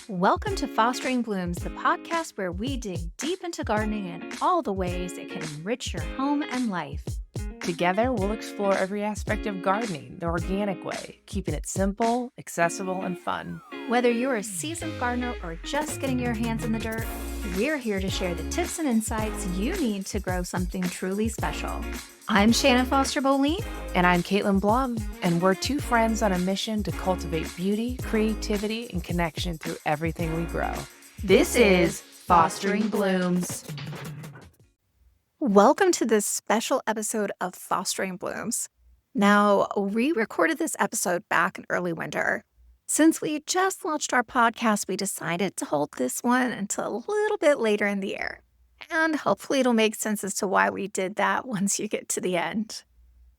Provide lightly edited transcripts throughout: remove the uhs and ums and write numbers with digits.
Welcome to Fostering Blooms, the podcast where we dig deep into gardening and all the ways it can enrich your home and life. Together, we'll explore every aspect of gardening the organic way, keeping it simple, accessible, and fun. Whether you're a seasoned gardener or just getting your hands in the dirt, we're here to share the tips and insights you need to grow something truly special. I'm Shannon Foster-Boleen. And I'm Caitlyn Blum, and we're two friends on a mission to cultivate beauty, creativity, and connection through everything we grow. This is Fostering Blooms. Welcome to this special episode of Fostering Blooms. Now, we recorded this episode back in early winter. Since we just launched our podcast, we decided to hold this one until a little bit later in the year. And hopefully it'll make sense as to why we did that once you get to the end.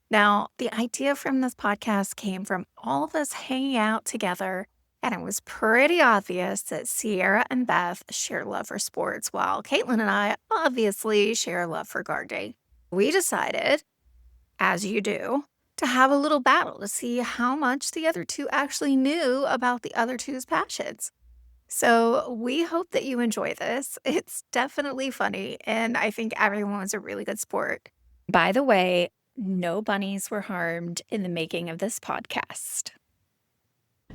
Now, the idea from this podcast came from all of us hanging out together, and it was pretty obvious that Cierra and Beth share love for sports, while Caitlyn and I obviously share a love for gardening. We decided, as you do, to have a little battle to see how much the other two actually knew about the other two's passions. So we hope that you enjoy this. It's definitely funny, and I think everyone was a really good sport. By the way, no bunnies were harmed in the making of this podcast.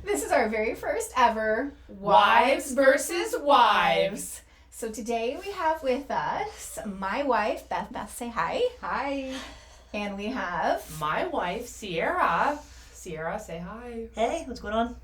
This is our very first ever Wives versus Wives. So today we have with us my wife, Beth. Beth, say hi. Hi. And we have My wife, Cierra. Cierra, say hi. Hey, what's going on?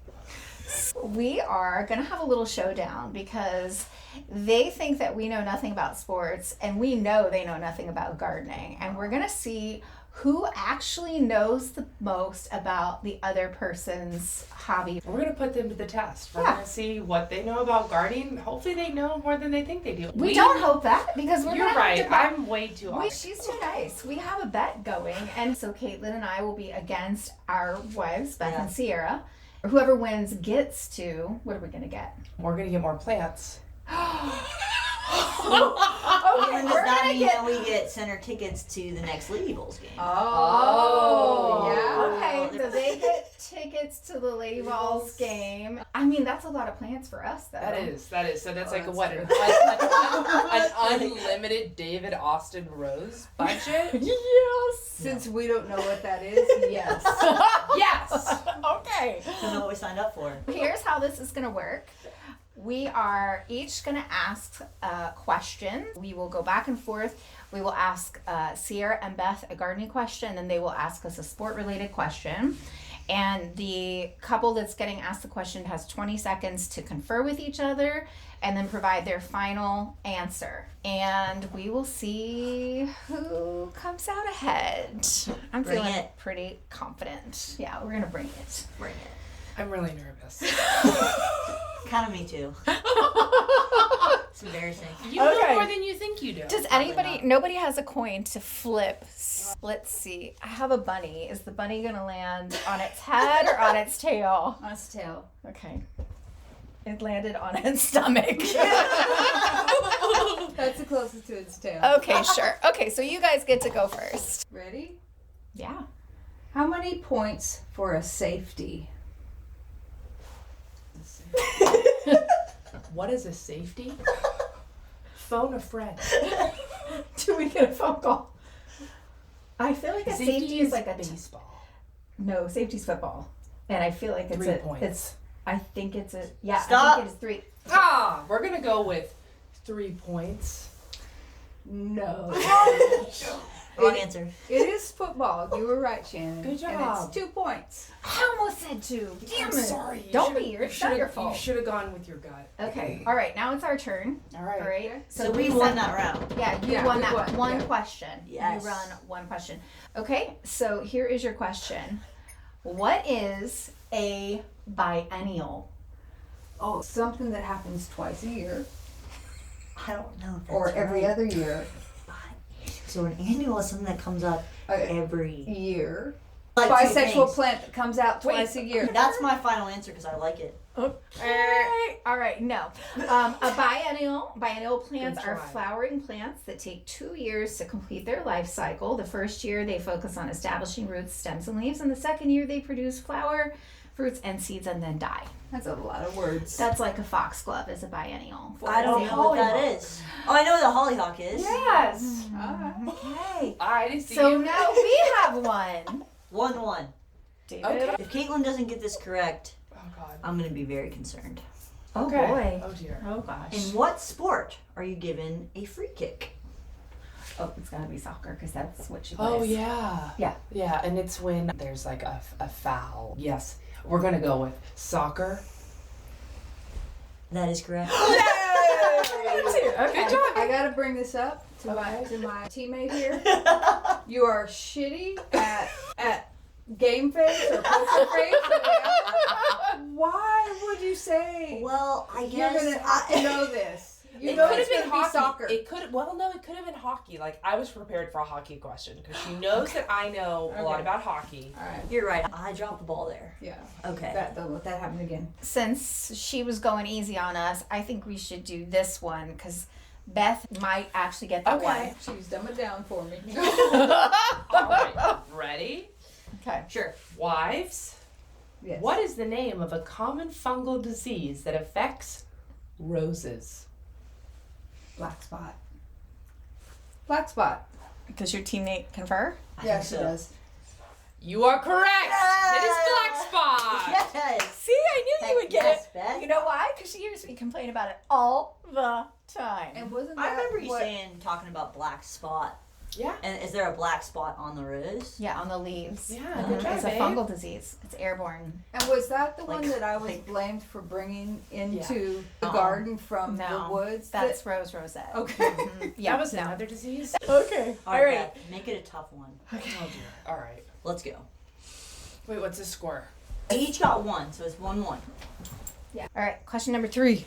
We are going to have a little showdown because they think that we know nothing about sports and we know they know nothing about gardening. And we're going to see who actually knows the most about the other person's hobby. We're going to put them to the test. We're going to see what they know about gardening. Hopefully they know more than they think they do. We don't hope that because we're You're gonna right. have to I'm way too honest. She's too nice. We have a bet going. And so Caitlyn and I will be against our wives, Beth and Cierra. Whoever wins gets to, what are we going to get? We're going to get more plants. Okay, Does we're that going to mean get... that we get center tickets to the next Lady Vols game? Oh, yeah. Okay, so they get tickets to the Lady Vols game. I mean, that's a lot of plants for us, though. That is. So that's like that's what? true. An unlimited David Austin Rose budget? Yes. Since we don't know what that is, yes. Yes! Okay. Don't know what we signed up for. Here's how this is going to work. We are each going to ask questions. We will go back and forth. We will ask Cierra and Beth a gardening question, and then they will ask us a sport-related question. And the couple that's getting asked the question has 20 seconds to confer with each other and then provide their final answer. And we will see who comes out ahead. I'm Bring feeling it. pretty confident. Yeah, we're going to bring it. Bring it. I'm really nervous. Kind of me too. It's embarrassing. You know Okay. more than you think you do. Does Probably anybody, not. nobody has a coin to flip. Let's see. I have a bunny. Is the bunny going to land on its head or on its tail? On its tail. Okay. It landed on its stomach. That's the closest to its tail. Okay, sure. Okay, so you guys get to go first. Ready? Yeah. How many points for a safety? What is a safety? Phone a friend. Do we get a phone call? I feel like a safety is like a baseball. no, safety's football. And I feel like it's 3 points. I think it's a I Stop. think it is 3. We're gonna go with 3 points. No. Wrong answer. It is football. You were right, Shannon. Good And job. it's 2 points. I almost said 2. Damn I'm it. sorry. Don't be. It's not your fault. You should have gone with your gut. Okay. All right. Now it's our turn. All right. All right. So we won that round. Yeah, you Yeah, won we that won, one yeah. question. Yes. You run one question. Okay. So here is your question. What is a biennial? Oh, something that happens twice a year I don't know if that's or every right. other year. So an annual is something that comes up every Year. like two Bisexual things. plant that comes out twice a year. That's my final answer because I like it. Okay. All right. No. A biennial plants Good are try. flowering plants that take 2 years to complete their life cycle. The first year they focus on establishing roots, stems, and leaves, and the second year they produce flower fruits and seeds and then die. That's a lot of words. That's like a foxglove is a biennial. I don't know what that is. Oh, I know what a hollyhock is. Yes. Okay. I see. So now we have one. 1-1. David. Okay. If Caitlyn doesn't get this correct, Oh God. I'm going to be very concerned. Oh Okay. boy. Oh dear. Oh gosh. In what sport are you given a free kick? Oh, it's gotta be soccer because that's what she Oh plays. yeah. Yeah. Yeah, and it's when there's like a foul. Yes, we're gonna go with soccer. That is correct. Okay. I gotta bring this up to my teammate here. You are shitty at game face or poker face. Why would you say Well, I you're guess gonna have to know this? You It know could it's have been gonna be hockey. soccer. It could. Well, no, it could have been hockey. Like I was prepared for a hockey question because she knows that I know a lot Okay. about hockey. All right. you're right. I dropped the ball there. Yeah. Okay. That happened again. Since she was going easy on us, I think we should do this one because Beth might actually get that Okay. She's dumb it down for me. All right, ready? one. Okay. Sure. Wives. Yes. What is the name of a common fungal disease that affects roses? Black spot. Black spot. Does your teammate confer? I Yeah, think she so. does. You are correct. It is black spot. Yes. See, I knew Heck you would get yes, it. Beth. You know why? Because she hears me complain about it all the time. And wasn't that I remember you what, talking about black spot. Yeah. And is there a black spot on the rose? Yeah, on the leaves. Yeah, Mhm. good job, It's a babe. fungal disease. It's airborne. and was that the Like- one that I was like- blamed for bringing into the Uh-uh. garden from No, the woods? That's rose rosette. Okay. Mhm. Yeah, That was no. another disease. Okay. All right, Beth, make it a tough one. Oh dear. All right. Let's go. Wait, what's the score? We each got one, so it's 1-1. All right. Question number 3.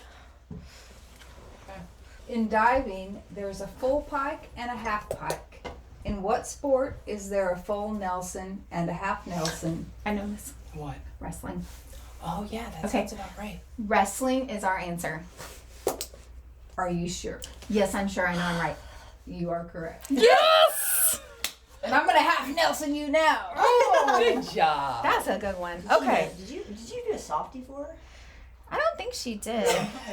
In diving, there's a full pike and a half pike. In what sport is there a full Nelson and a half Nelson? I know this. What? Wrestling. Oh yeah, that Okay. sounds about right. Wrestling is our answer. Are you sure? Yes, I'm sure. I know I'm right. You are correct. Yes. And I'm gonna half Nelson you now. Good job. That's a good one. Okay. Did you do a softie for her? I don't think she did.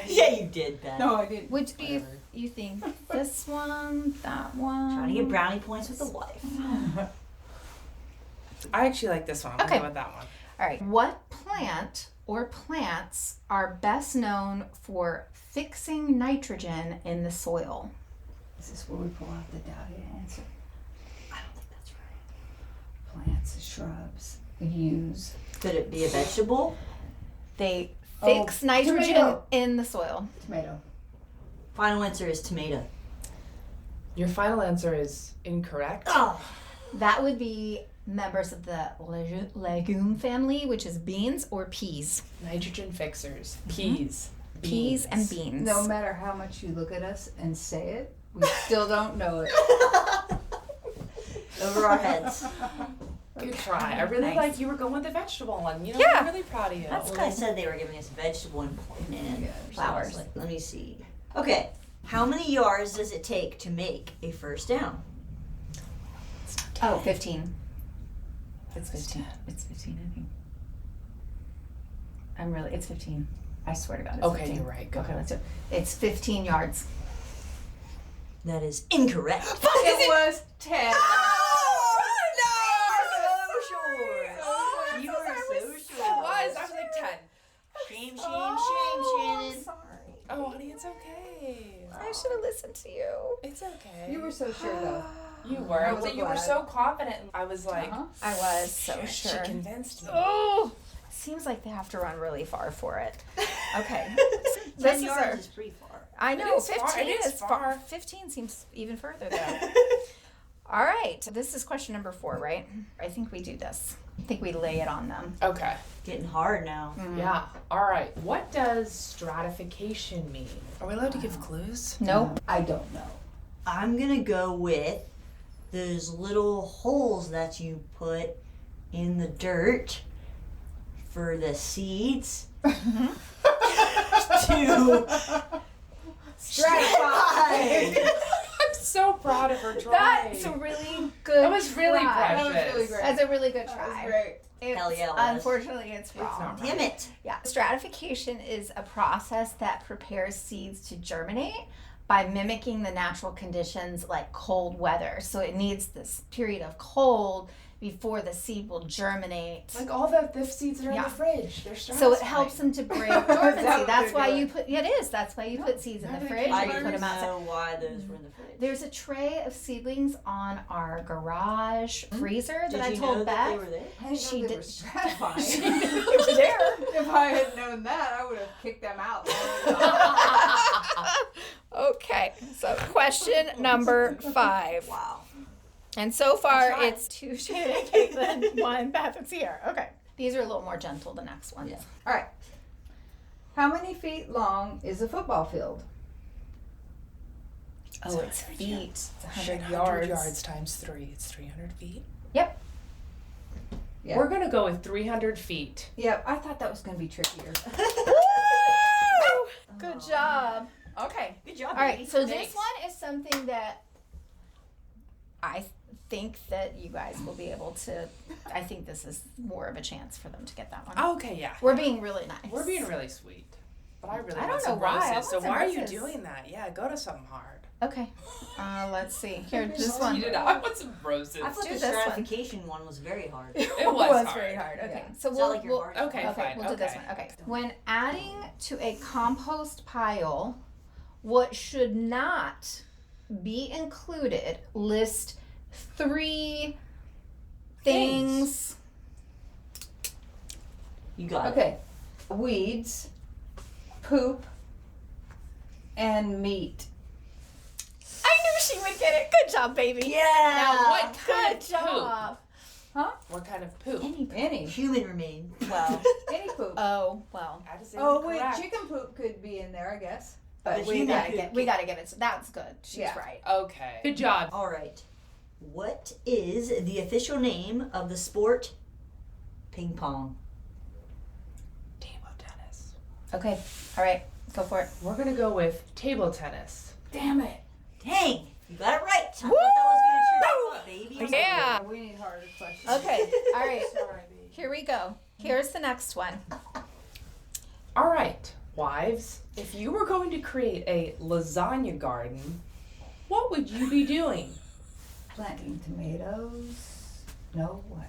Yeah, you did, Beth. No, I didn't. Which do you think? This one, that one? Trying to get brownie points with the wife. I actually like this one. I'm Okay. gonna go with that one. All right. What plant or plants are best known for fixing nitrogen in the soil? Is this where we pull out the doubted answer? I don't think that's right. Plants, shrubs, use. Could it be a vegetable? They Oh, fix nitrogen tomato. in the soil. Tomato. Final answer is tomato. Your final answer is incorrect. Oh, That would be members of the legume family, which is beans or peas. Nitrogen fixers. Peas. Peas and beans. No matter how much you look at us and say it, we still don't know it. over our heads. Good try. I really Nice. like you were going with the vegetable one. You know, Yeah. I'm really proud of you. That's Well, they said they were giving us vegetable and Flowers. Like, let me see. Okay, how many yards does it take to make a first down? Oh, 15. It's 15. It's 15, I think. It's 15. I swear to God, it's Okay, 15. you're right. Go Okay, ahead. let's do it. It's 15 yards. That is incorrect. It was 10. You are so sure. I was like 10. Shame, Shannon. Sorry. Oh, honey, it's okay. I should have listened to you. It's okay. You were so sure though. You were. I was But you were glad. so confident. I was like, Uh-huh. I was so she sure. convinced me. Oh, seems like they have to run really far for it. Okay. 10 This is yards our- is pretty far. I know, is far. 15 It is is far. far. 15 seems even further though. All right. This is question number 4, right? I think we do this. I think we lay it on them. Okay. Getting hard now. Yeah. All right. What does stratification mean? Are we allowed to give clues? Nope. I don't know. I'm gonna go with those little holes that you put in the dirt for the seeds to stratify. I'm so proud of her trying. That's a really good That was really try. precious. That was really great. That's a really good That try. was great. Hell yeah, it was. Unfortunately, it's wrong. not Damn it. Yeah. Stratification is a process that prepares seeds to germinate by mimicking the natural conditions like cold weather. So it needs this period of cold before the seed will germinate. Like all the seeds that are in Yeah. the fridge. They're So it helps them to break dormancy. what That's they're why doing? you put it is. That's why you put seeds in the fridge I and you put didn't them outside. know why those were in the fridge. There's a tray of seedlings on our garage freezer that Did I you told know Beth. that they were there? I didn't She know they did- were stratified. They were there. If I had known that, I would have kicked them out. Okay, so question number 5. Wow. And so far, tried. it's 2 Shannon and Caitlyn, 1 Beth and Cierra. Okay. These are a little more gentle, the next ones. Yeah. All right. How many feet long is a football field? Oh, it's feet. It's 100 100 yards. yards times 3. It's 300 feet. Yep. Yeah. We're going to go with 300 feet. Yeah, I thought that was going to be trickier. Good job. Okay. Good job. All right, baby. so Thanks. this one is something that I think that you guys will be able to. I think this is more of a chance for them to get that one. Okay, yeah. We're being really nice. We're being really sweet. But I really I want don't some know why. I roses. want So some why are you roses. doing that? Yeah, go to something hard. Okay. Let's see. Here, this one. You did. I want some roses. I thought do the this one. stratification one was very hard. It was hard. very hard. Okay, so It's not we'll, like your we'll hard. Okay, okay, fine. we'll do this Okay. one. Okay. When adding to a compost pile, what should not be included? List 3 things. You got it. Okay. Weeds, poop, and meat. I knew she would get it. Good job, baby. Yeah. Now, what kind Good of poop? job. What kind of poop? Any. Human remain. Well. Any poop. Oh well. That is Oh, wait, incorrect. chicken poop could be in there, I guess. But But we We gotta gotta get- get. We gotta give it. That's good. She's Yeah. right. Okay. Good job. All right. What is the official name of the sport ping pong? Table tennis. Okay. All right. Go for it. We're going to go with table tennis. Damn it. Dang, you got it right. I thought that was gonna trip you up, baby. Yeah. We need harder questions. Okay. All right. Sorry, baby. Here we go. Here's the next one. All right, wives. If you were going to create a lasagna garden, what would you be doing? Planting tomatoes. No, what?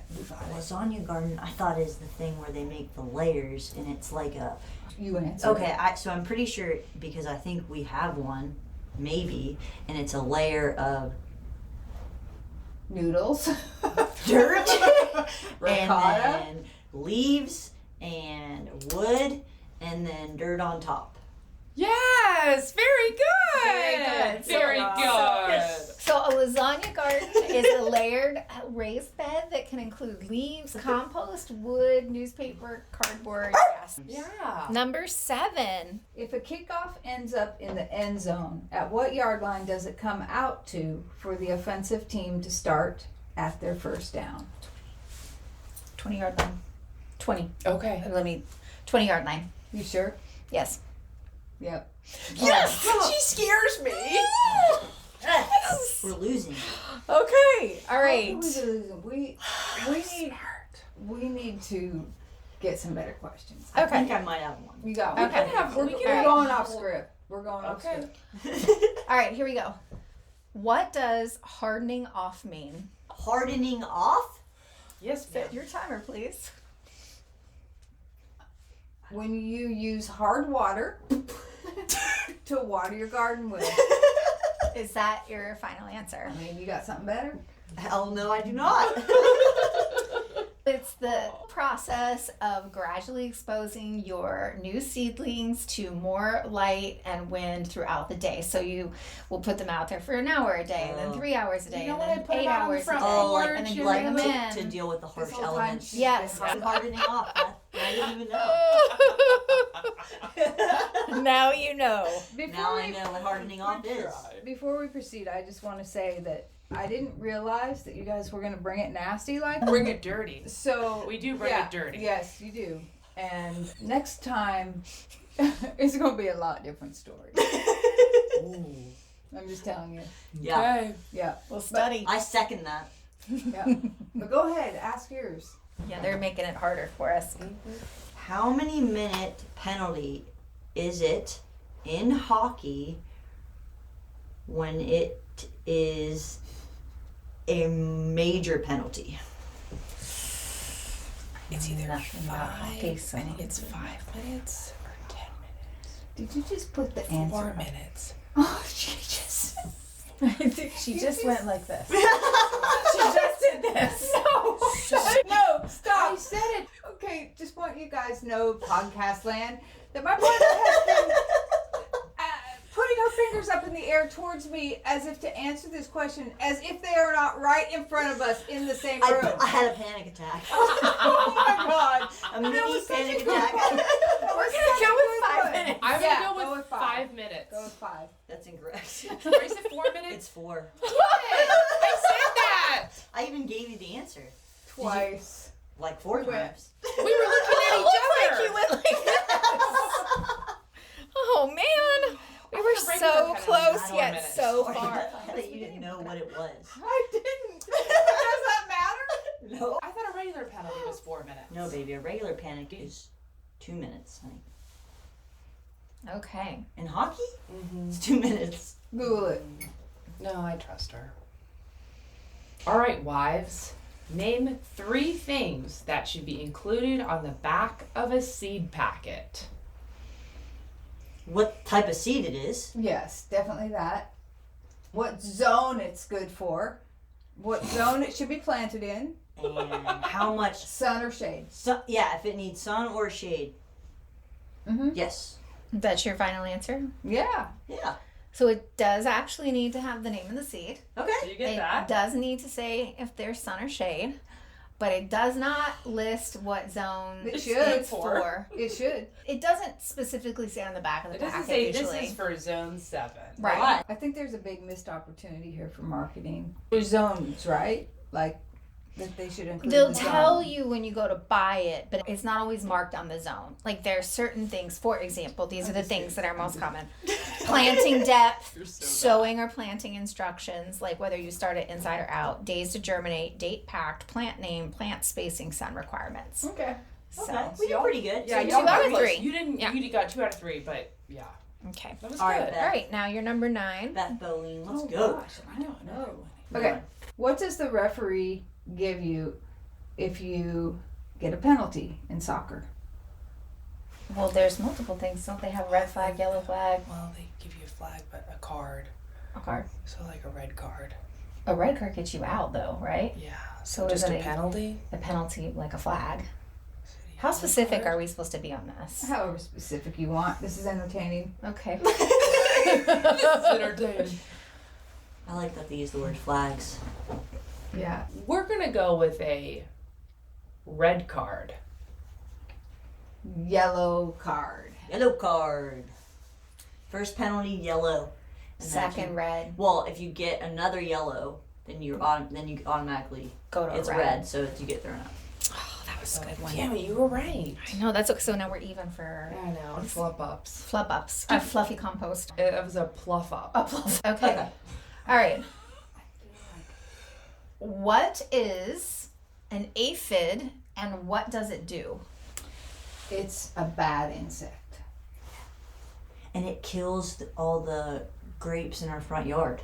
Lasagna garden, I thought is the thing where they make the layers and it's like a. You answer. Okay, so I'm pretty sure because I think we have one, maybe, and it's a layer of Noodles. dirt and Ricotta. then leaves and wood and then dirt on top. Yes, very good. Very good. Very good. So a lasagna garden is a layered raised bed that can include leaves, compost, wood, newspaper, cardboard. Yes. Yeah. Number 7. If a kickoff ends up in the end zone, at what yard line does it come out to for the offensive team to start at their first down? 20-yard line. 20. Okay. Let me. 20-yard line. You sure? Yes. Yep. Yes. She scares me. We're losing. Okay. All right. We need to get some better questions. I Okay. think I might have one. You got We one. can have. We're, We we're can going off script. We're going off Okay. script. All right. Here we go. What does hardening off mean? Hardening off? Yes, ma'am. Set your timer, please. When you use hard water to water your garden with. Is that your final answer? I mean, you got something better? Hell no, I do not. It's the process of gradually exposing your new seedlings to more light and wind throughout the day. So you will put them out there for an hour a day, and then 3 hours a day, know and when I then put 8 them out on the hours a front day, Oh, porch, and then you like bring them to in. deal with the harsh This whole time elements. she's Yes. been Hardening off. I didn't even know. Now you know. Now I know what hardening off is. Before we proceed, I just want to say that I didn't realize that you guys were going to bring it nasty like Bring it dirty. So We do bring yeah, it dirty. Yes, you do. And next time, it's going to be a lot different story. I'm just telling you. Yeah. Okay. Yeah, We'll study. I second that. yeah. But go ahead, ask yours. Yeah, they're making it harder for us. How many minute penalty is it in hockey when it is a major penalty? It's either Nothing about hockey, so- It's 5 minutes or 10 minutes. Did you just put the answer? 4 minutes. Oh, she just. I think she just went like this. She just did this. No, stop. I said it. Okay, just want you guys to know, podcast land, that my partner has been putting her fingers up in the air towards me as if to answer this question, as if they are not right in front of us in the same room. I had a panic attack. Oh my god. A mini panic attack. We're gonna go with 5 minutes. I'm Yeah, gonna go go with with 5. 5 minutes. Go with 5. That's incorrect. Or is it 4 minutes? It's 4. I said that! I even gave you the answer. Twice. Like 4 times. We were looking at each other! You went like this. Oh man, we were What's the regular so penalty? close 4 yet minutes. so I far. thought that you didn't know what it was. I didn't. Does that matter? No. I thought a regular penalty was 4 minutes. No, baby. A regular panic is 2 minutes, honey. Okay. In hockey, Mm-hmm. it's 2 minutes. Google it. No, I trust her. Alright, wives. Name 3 things that should be included on the back of a seed packet. What type of seed it is? Yes, definitely that. What zone it's good for. What zone it should be planted in. And how much Sun or shade. yeah, if it needs sun or shade. Mm-hmm. Yes. That's your final answer? Yeah. Yeah. So it does actually need to have the name of the seed. Okay. Do you get It that? does need to say if there's sun or shade, but it does not list what zone It it's should. for. It should. It doesn't specifically say on the back of the It doesn't packet say usually. this is for zone 7. Right. Why? I think there's a big missed opportunity here for marketing. There's zones, right? Like that they should include. They'll the tell zone. you when you go to buy it, but it's not always marked on the zone. Like there's certain things, for example, these are the things that are most common. Planting depth, sowing or planting instructions, like whether you start it inside or out, days to germinate, date packed, plant name, plant spacing, sun requirements. Okay. So, Okay. We did pretty good. Yeah, So two y'all out got of close. 3. You didn't. Yeah. You got 2 out of 3, but yeah, okay. that was All right, good. Beth. All right, now you're number 9. Beth Boleen, let's Oh, go. gosh, I don't know. Come Okay. on. What does the referee give you if you get a penalty in soccer? Well, there's multiple things. Don't they have red flag, yellow flag, Well, they give you a flag, but a card. a card? So like a red card. A red card gets you out, though, right? Yeah. So is just it a penalty. a penalty like a flag? How specific are we supposed to be on this? However specific you want. This is entertaining. Okay. It's entertaining. I like that they use the word flags. Yeah. We're gonna go with a red card. Yellow card. Yellow card. First penalty, yellow. And then if Second you- red, Well, if you get another yellow, then you automatically go to it's red. red, so you get thrown out. Oh, that was a good one. Damn it, you were right. I know, that's okay. So now we're even for I know. Flip ups. flub ups. Fluffy compost. It was a pluff up. A fluff. Okay. All right. What is an aphid and what does it do? It's a bad insect. And it kills all the grapes in our front yard.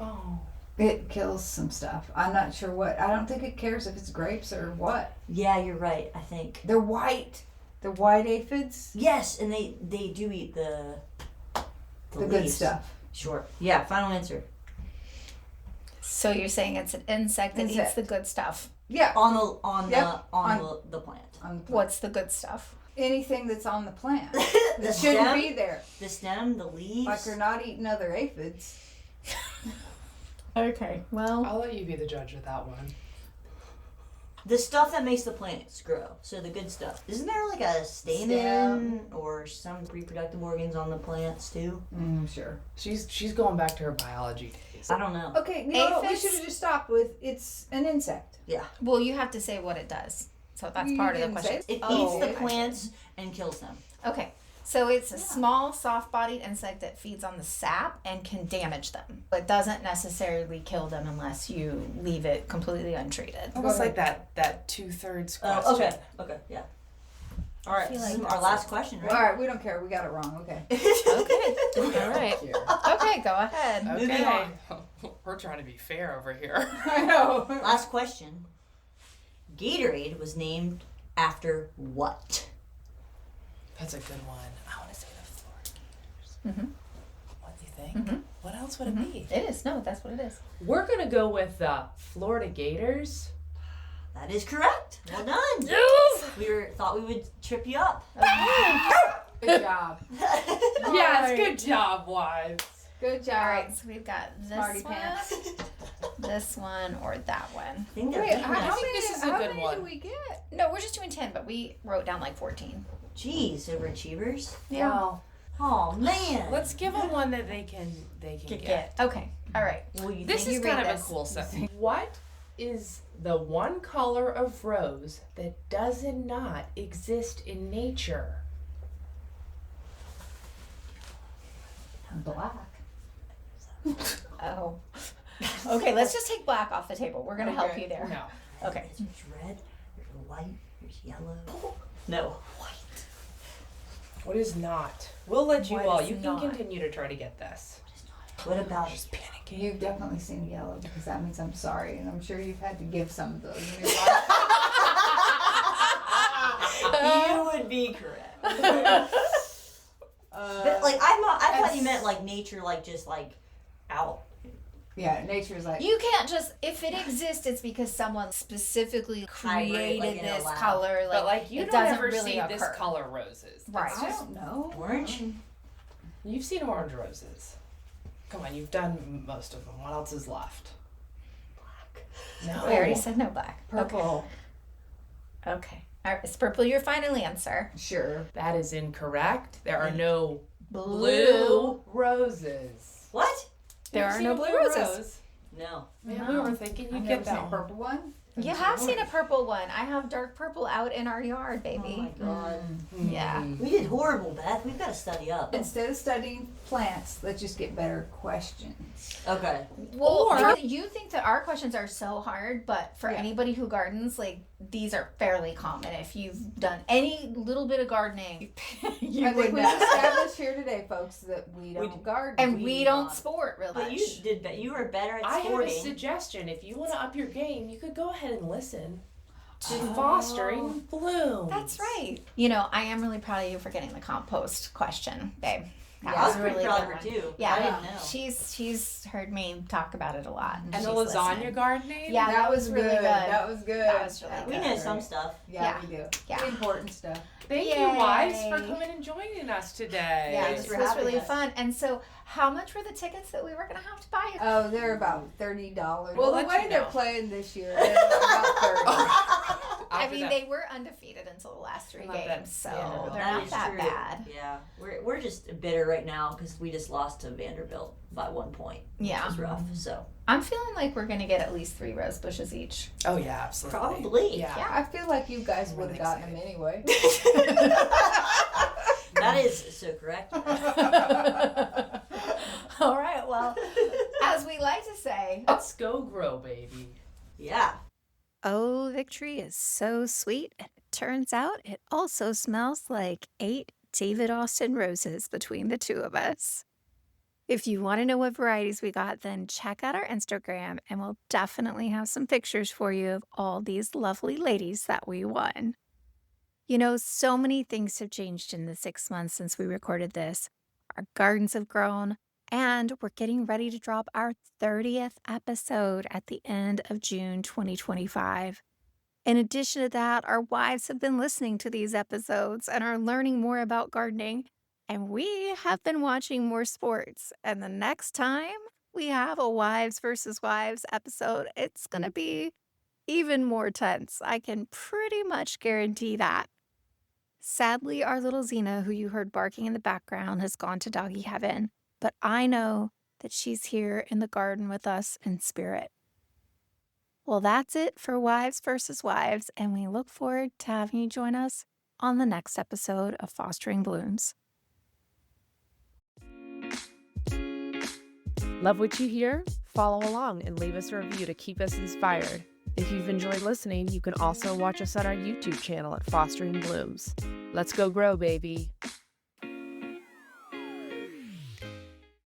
Oh. It kills some stuff. I'm not sure what. I don't think it cares if it's grapes or what. Yeah, you're right, I think. They're white. They're white aphids. Yes, and they do eat the The good leaves. stuff. Sure. Yeah, final answer. So you're saying it's an insect that eats Insect. the good stuff. Yeah. On the Yep, the plant. On the plant. What's the good stuff? Anything that's on the plant The that shouldn't stem, be there. the stem, the leaves. Like they're not eating other aphids. Okay. Well, I'll let you be the judge of that one. The stuff that makes the plants grow. So the good stuff. Isn't there like a stamen or some reproductive organs on the plants too? Sure. She's going back to her biology days. I don't know. Okay, you know what we Aphids? should have just stopped with? It's an insect. Yeah. well, you have to say what it does. So that's You part of the didn't question. say It Oh, eats the okay. plants and kills them. Okay. So it's a small, soft-bodied insect that feeds on the sap and can damage them. But doesn't necessarily kill them unless you leave it completely untreated. Almost like that 2/3 question. Okay, yeah. All right, feel this is like our last question, All right? right, we don't care. We got it wrong. Okay. Okay. All right. Okay, go ahead. Moving on. We're trying to be fair over here. I know. Last question. Gatorade was named after what? That's a good one. I want to say the Florida Gators. Mhm. What do you think? What else would it be? It is. No, that's what it is. We're going to go with the Florida Gators. That is correct. Well done. Yes! Thought we would trip you up. Good job. Yes, good job, wives. Good job. All right, so we've got this Smarty one, pants. this one, or that one. I think they're Wait, beating how us. many, this is a how good many one. do we get? No, we're just doing 10, but we wrote down like 14. Jeez, overachievers. Yeah. Well, Oh man. let's give them one that they can get. Okay. All right. Well, you This think is you kind read of this? a cool set. What is the one color of rose that does not exist in nature? Black. Oh. Okay, let's just take black off the table. We're going to help Okay. you there. No. Okay. There's red, there's white, there's yellow. No, white. What is not? We'll let you What all. is You can not? continue to try to get this. What about Just panicking. You've definitely seen yellow because that means I'm sorry, and I'm sure you've had to give some of those in your life. you would be correct. But like I thought you meant like nature, like just like out. Yeah, nature's like. You can't just, if it exists, it's because someone specifically created like, in a this lab. color. Like, But like you it don't doesn't ever really see occur. this color roses. Right. It's I just, don't know. Orange? you've seen orange roses. Come on, you've done most of them. What else is left? Black. No. We already said no black. Purple. Okay. All right. Is purple your final answer? Sure. That is incorrect. There are no Blue. blue roses. What? There You've are seen no a blue roses. rose? No. Yeah, we were thinking I've you'd never get seen that a one. purple one. You have seen a purple one. I have dark purple out in our yard, Oh baby. my god. Yeah. We did horrible, Beth. We've got to study up. Instead of studying plants, let's just get better questions. Okay. Or you think that our questions are so hard, but for Yeah. anybody who gardens, like these are fairly common. If you've done any little bit of gardening, you I think would we've know. established here today, folks, that we don't do. garden. And We we do don't not. sport real But much. you were better at I have a sporting. suggestion. If you want to up your game, you could go ahead and listen to Fostering Blooms. That's right. You know, I am really proud of you for getting the compost question, babe. That I was a pretty really proud good of her one. too. Yeah, I didn't know. she's heard me talk about it a lot. And the she's lasagna listening. gardening? Yeah, that was really good. That was good. That was really we good. know some stuff. Yeah, we do. Yeah. The important stuff. Thank Yay. you, wives, for coming and joining us today. Yeah, Thanks this for was having really us. fun. And so, how much were the tickets that we were gonna have to buy? Oh, they're about $30. We'll Well, the let way you they're know. playing this year, they're about 30. I After mean, that- they were undefeated until the last three Not that games, so Vanderbilt. they're That not is that true. bad. Yeah, we're just bitter right now because we just lost to Vanderbilt by 1 point. Yeah. Which was rough. So I'm feeling like we're gonna get at least 3 rose bushes each. Oh, yeah, absolutely. Probably. Yeah. I feel like you guys I'm would really have gotten them anyway. that is so correct. All right, well, as we like to say, Let's go grow, baby. Yeah. Oh, victory is so sweet. And it turns out it also smells like 8 David Austin roses between the two of us. If you want to know what varieties we got, then check out our Instagram and we'll definitely have some pictures for you of all these lovely ladies that we won. You know, so many things have changed in the 6 months since we recorded this. Our gardens have grown, and we're getting ready to drop our 30th episode at the end of June 2025. In addition to that, our wives have been listening to these episodes and are learning more about gardening, and we have been watching more sports. And the next time we have a Wives versus Wives episode, it's going to be even more tense. I can pretty much guarantee that. Sadly, our little Xena, who you heard barking in the background, has gone to doggy heaven, but I know that she's here in the garden with us in spirit. Well, that's it for Wives versus Wives, and we look forward to having you join us on the next episode of Fostering Blooms. Love what you hear? Follow along and leave us a review to keep us inspired. If you've enjoyed listening, you can also watch us on our YouTube channel at Fostering Blooms. Let's go grow, baby.